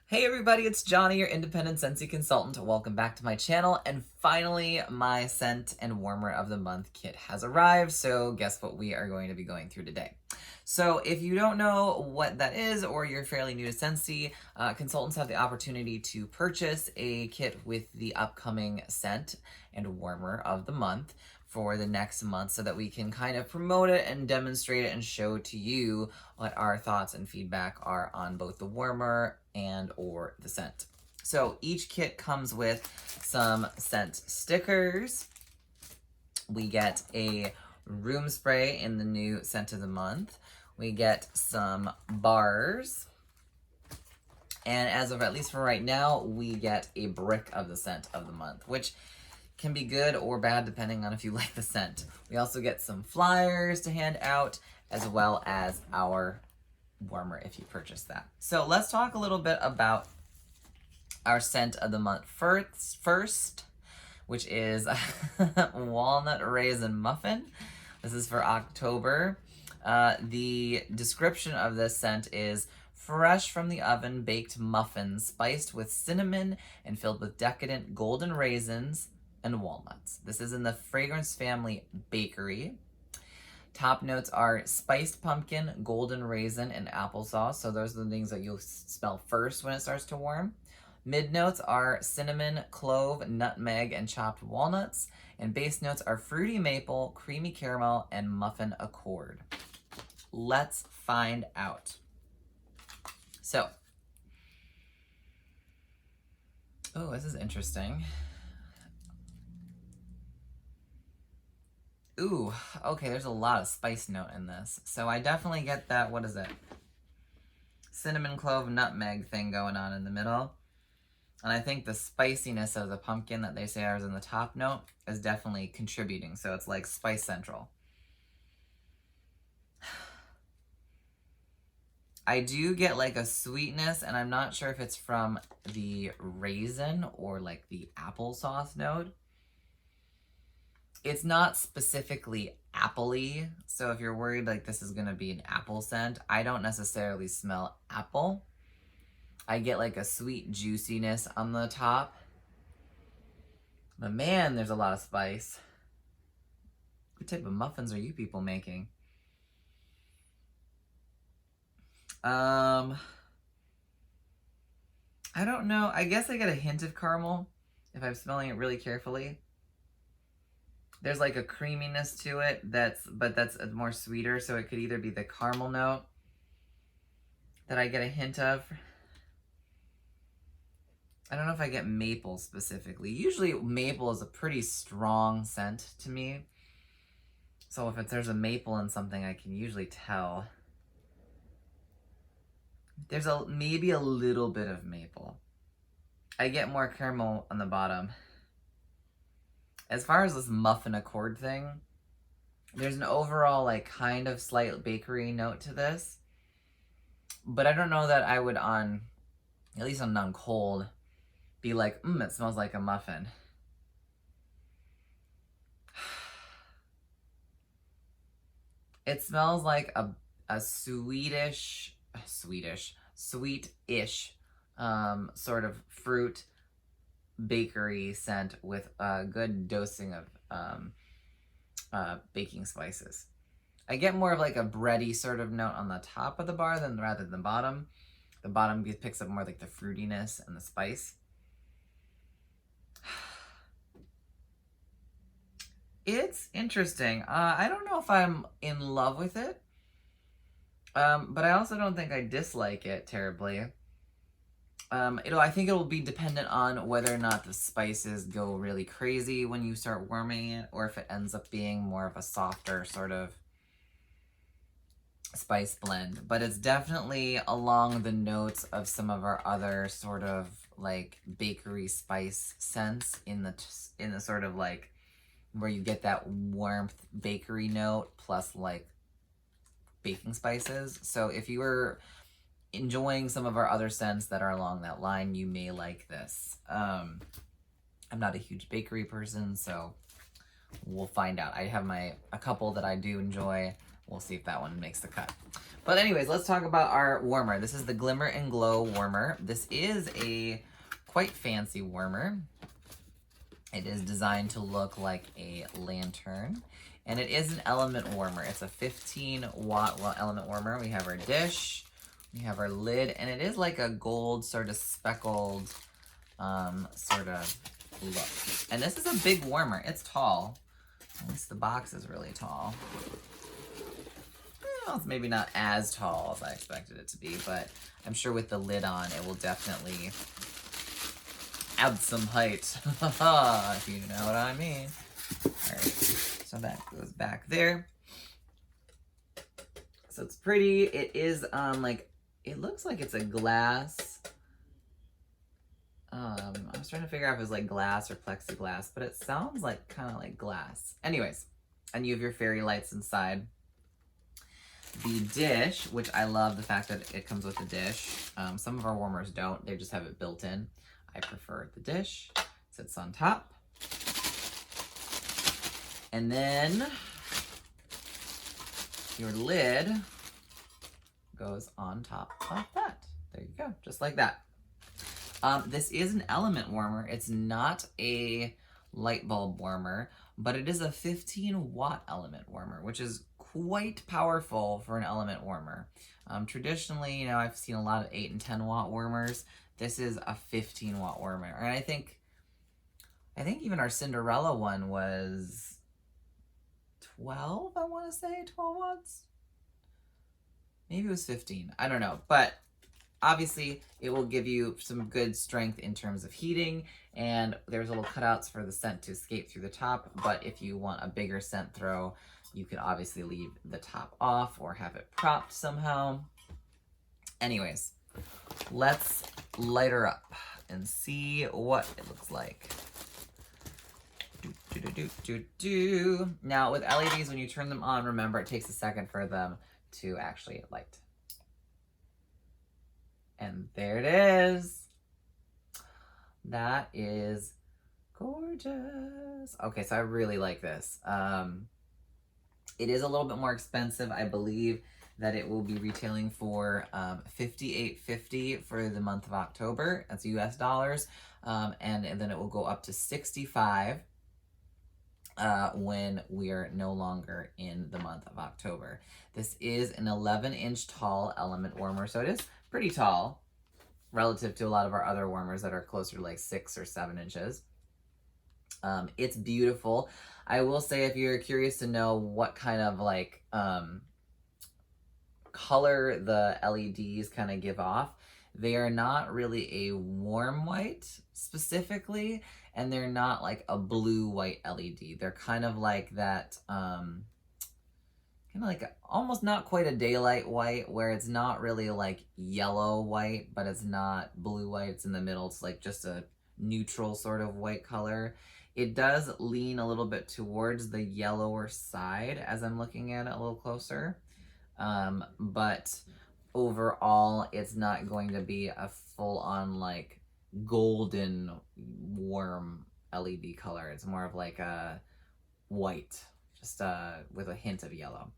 Hey everybody, it's Johnny, your independent Scentsy consultant. Welcome back to my channel, and finally my scent and warmer of the month kit has arrived, so guess what we are going to be going through today. So if you don't know what that is, or you're fairly new to Scentsy, consultants have the opportunity to purchase a kit with the upcoming scent and warmer of the month for the next month so that we can kind of promote it and demonstrate it and show to you what our thoughts and feedback are on both the warmer and or the scent. So each kit comes with some scent stickers. We get a room spray in the new scent of the month. We get some bars. And as of, at least for right now, we get a brick of the scent of the month, which can be good or bad depending on if you like the scent. We also get some flyers to hand out, as well as our warmer if you purchase that. So let's talk a little bit about our scent of the month first, which is Walnut Raisin Muffin. This is for October. The description of this scent is fresh from the oven baked muffins spiced with cinnamon and filled with decadent golden raisins and walnuts. This is in the Fragrance Family Bakery. Top notes are spiced pumpkin, golden raisin, and applesauce. So those are the things that you'll smell first when it starts to warm. Mid notes are cinnamon, clove, nutmeg, and chopped walnuts. And base notes are fruity maple, creamy caramel, and muffin accord. Let's find out. So, oh, this is interesting. Ooh, okay, there's a lot of spice note in this. So I definitely get that, what is it? Cinnamon, clove, nutmeg thing going on in the middle. And I think the spiciness of the pumpkin that they say is in the top note is definitely contributing. So it's like spice central. I do get like a sweetness, and I'm not sure if it's from the raisin or like the applesauce note. It's not specifically appley, so if you're worried like this is gonna be an apple scent, I don't necessarily smell apple. I get like a sweet juiciness on the top. But man, there's a lot of spice. What type of muffins are you people making? I don't know. I guess I get a hint of caramel if I'm smelling it really carefully. There's like a creaminess to it but that's more sweeter, so it could either be the caramel note that I get a hint of. I don't know if I get maple specifically. Usually maple is a pretty strong scent to me. So if there's a maple in something, I can usually tell. There's maybe a little bit of maple. I get more caramel on the bottom. As far as this muffin accord thing, there's an overall like kind of slight bakery note to this. But I don't know that I would at least on cold, be like, it smells like a muffin. It smells like a sweetish sort of fruit bakery scent with a good dosing of baking spices. I get more of like a bready sort of note on the top of the bar rather than bottom. The bottom picks up more like the fruitiness and the spice. It's interesting. I don't know if I'm in love with it, but I also don't think I dislike it terribly. I think it'll be dependent on whether or not the spices go really crazy when you start warming it, or if it ends up being more of a softer sort of spice blend. But it's definitely along the notes of some of our other sort of like bakery spice scents in the sort of like where you get that warmth bakery note plus like baking spices. So if you were enjoying some of our other scents that are along that line, you may like this. I'm not a huge bakery person, so we'll find out. I have a couple that I do enjoy, we'll see if that one makes the cut. But anyways, let's talk about our warmer. This is the Glimmer and Glow warmer. This is a quite fancy warmer. It is designed to look like a lantern. And it is an element warmer. It's a 15-watt element warmer. We have our dish, we have our lid, and it is like a gold sort of speckled sort of look. And this is a big warmer. It's tall. At least the box is really tall. Well, it's maybe not as tall as I expected it to be, but I'm sure with the lid on, it will definitely add some height, if you know what I mean. All right, so that goes back there. So it's pretty. It is like, it looks like it's a glass. I was trying to figure out if it was like glass or plexiglass, but it sounds like kind of like glass. Anyways, and you have your fairy lights inside. The dish, which I love the fact that it comes with a dish. Some of our warmers don't. They just have it built in. I prefer the dish. It sits on top. And then your lid goes on top of that. There you go, just like that. This is an element warmer. It's not a light bulb warmer, but it is a 15-watt element warmer, which is quite powerful for an element warmer. Traditionally, you know, I've seen a lot of 8 and 10-watt warmers. This is a 15-watt warmer. And I think even our Cinderella one was 12, I want to say, 12 watts. Maybe it was 15. I don't know. But obviously, it will give you some good strength in terms of heating. And there's little cutouts for the scent to escape through the top. But if you want a bigger scent throw, you could obviously leave the top off or have it propped somehow. Anyways, let's light her up and see what it looks like. Now, with LEDs, when you turn them on, remember it takes a second for them to actually light. And there it is. That is gorgeous. Okay, so I really like this. It is a little bit more expensive. I believe that it will be retailing for $58.50 for the month of October. That's US dollars. And then it will go up to $65 when we are no longer in the month of October. This is an 11-inch tall element warmer, so it is pretty tall relative to a lot of our other warmers that are closer to like 6 or 7 inches. It's beautiful. I will say, if you're curious to know what kind of like color the LEDs kind of give off, they are not really a warm white specifically, and they're not like a blue-white LED. They're kind of like that, kind of like almost not quite a daylight white, where it's not really like yellow white, but it's not blue white. It's in the middle. It's like just a neutral sort of white color. It does lean a little bit towards the yellower side as I'm looking at it a little closer. But overall, it's not going to be a full-on like golden warm LED color. It's more of like a white, just with a hint of yellow,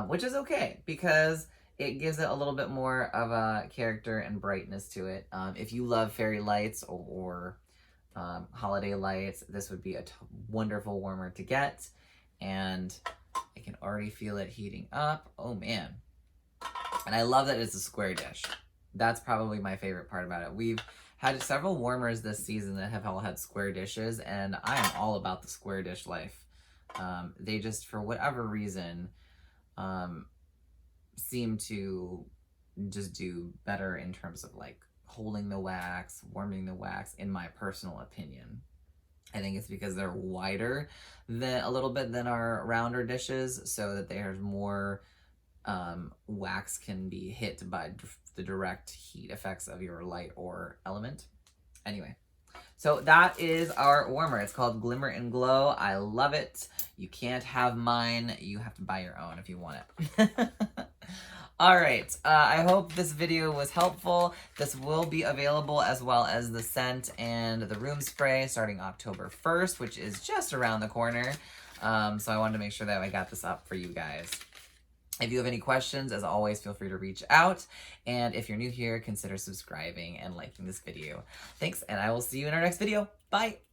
which is okay because it gives it a little bit more of a character and brightness to it. If you love fairy lights or holiday lights, this would be a wonderful warmer to get. And I can already feel it heating up. Oh man. And I love that it's a square dish. That's probably my favorite part about it. We've had several warmers this season that have all had square dishes, and I am all about the square dish life. They just, for whatever reason, seem to just do better in terms of like holding the wax, warming the wax, in my personal opinion. I think it's because they're wider than a little bit than our rounder dishes, so that there's more wax can be hit by the direct heat effects of your light or element. Anyway, so that is our warmer. It's called Glimmer and Glow. I love it. You can't have mine. You have to buy your own if you want it. All right, I hope this video was helpful. This will be available as well as the scent and the room spray starting October 1st, which is just around the corner. So I wanted to make sure that I got this up for you guys. If you have any questions, as always, feel free to reach out. And if you're new here, consider subscribing and liking this video. Thanks, and I will see you in our next video. Bye!